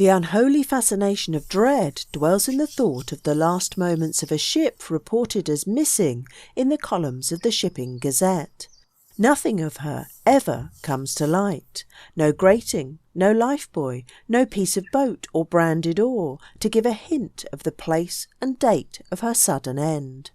The unholy fascination of dread dwells in the thought of the last moments of a ship reported as missing in the columns of the Shipping Gazette. Nothing of her ever comes to light. No grating, no lifebuoy, no piece of boat or branded oar to give a hint of the place and date of her sudden end.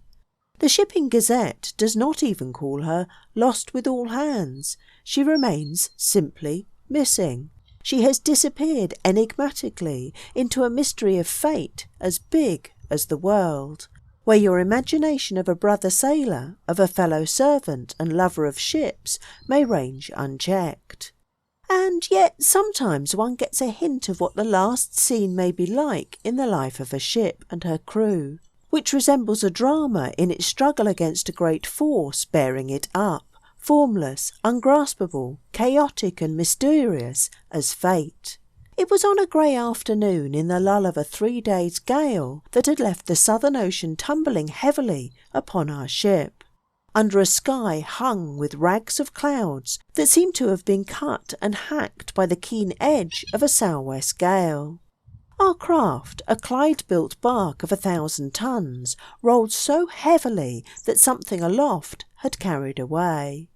The Shipping Gazette does not even call her lost with all hands. She remains simply missing. She has disappeared enigmatically into a mystery of fate as big as the world, where your imagination of a brother sailor, of a fellow servant and lover of ships may range unchecked. And yet sometimes one gets a hint of what the last scene may be like in the life of a ship and her crew, which resembles a drama in its struggle against a great force bearing it up, formless, ungraspable, chaotic and mysterious as fate. It was on a grey afternoon in the lull of a 3 days' gale that had left the Southern Ocean tumbling heavily upon our ship, under a sky hung with rags of clouds that seemed to have been cut and hacked by the keen edge of a sou'west gale. Our craft, a Clyde-built bark of 1,000 tons, rolled so heavily that something aloft had carried away.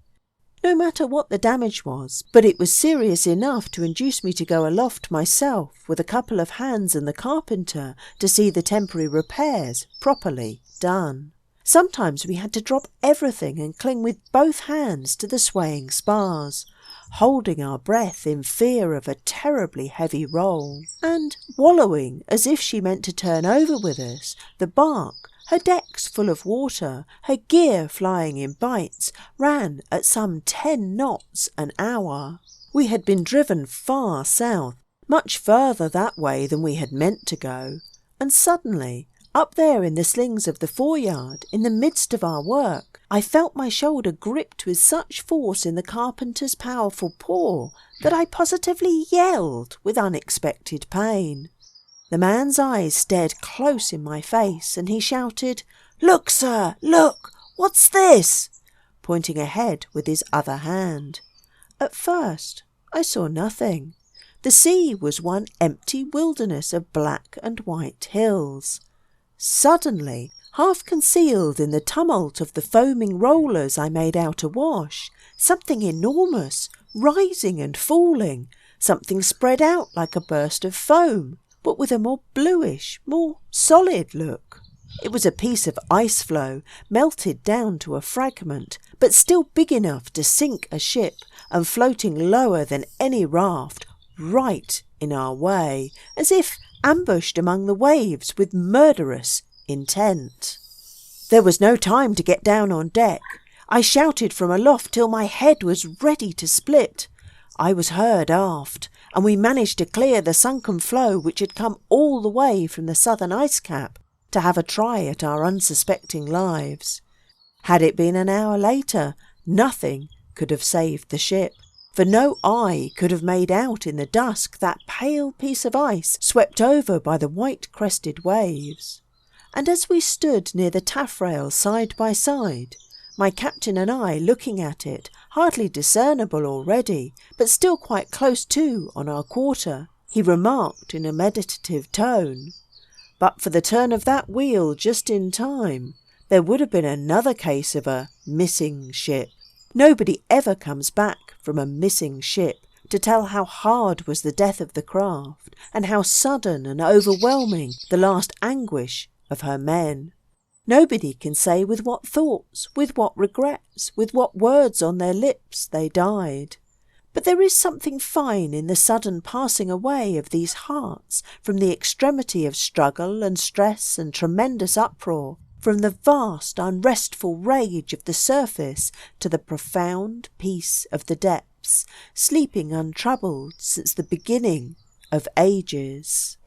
No matter what the damage was, but it was serious enough to induce me to go aloft myself with a couple of hands and the carpenter to see the temporary repairs properly done. Sometimes we had to drop everything and cling with both hands to the swaying spars, holding our breath in fear of a terribly heavy roll, and wallowing as if she meant to turn over with us, the bark, her decks full of water, her gear flying in bites, ran at some 10 knots an hour. We had been driven far south, much further that way than we had meant to go, and suddenly, up there in the slings of the foreyard, in the midst of our work, I felt my shoulder gripped with such force in the carpenter's powerful paw that I positively yelled with unexpected pain. The man's eyes stared close in my face, and he shouted, "Look, sir, look! What's this?" pointing ahead with his other hand. At first I saw nothing. The sea was one empty wilderness of black and white hills. Suddenly, half concealed in the tumult of the foaming rollers I made out awash, something enormous, rising and falling, something spread out like a burst of foam, but with a more bluish, more solid look. It was a piece of ice floe, melted down to a fragment, but still big enough to sink a ship and floating lower than any raft, right in our way, as if ambushed among the waves with murderous intent. There was no time to get down on deck. I shouted from aloft till my head was ready to split. I was heard aft, and we managed to clear the sunken floe which had come all the way from the southern ice cap to have a try at our unsuspecting lives. Had it been an hour later, nothing could have saved the ship, for no eye could have made out in the dusk that pale piece of ice swept over by the white-crested waves. And as we stood near the taffrail side by side, my captain and I looking at it, hardly discernible already, but still quite close to on our quarter, he remarked in a meditative tone, "But for the turn of that wheel just in time, there would have been another case of a missing ship. Nobody ever comes back from a missing ship to tell how hard was the death of the craft, and how sudden and overwhelming the last anguish of her men. Nobody can say with what thoughts, with what regrets, with what words on their lips they died. But there is something fine in the sudden passing away of these hearts from the extremity of struggle and stress and tremendous uproar, from the vast unrestful rage of the surface to the profound peace of the depths, sleeping untroubled since the beginning of ages."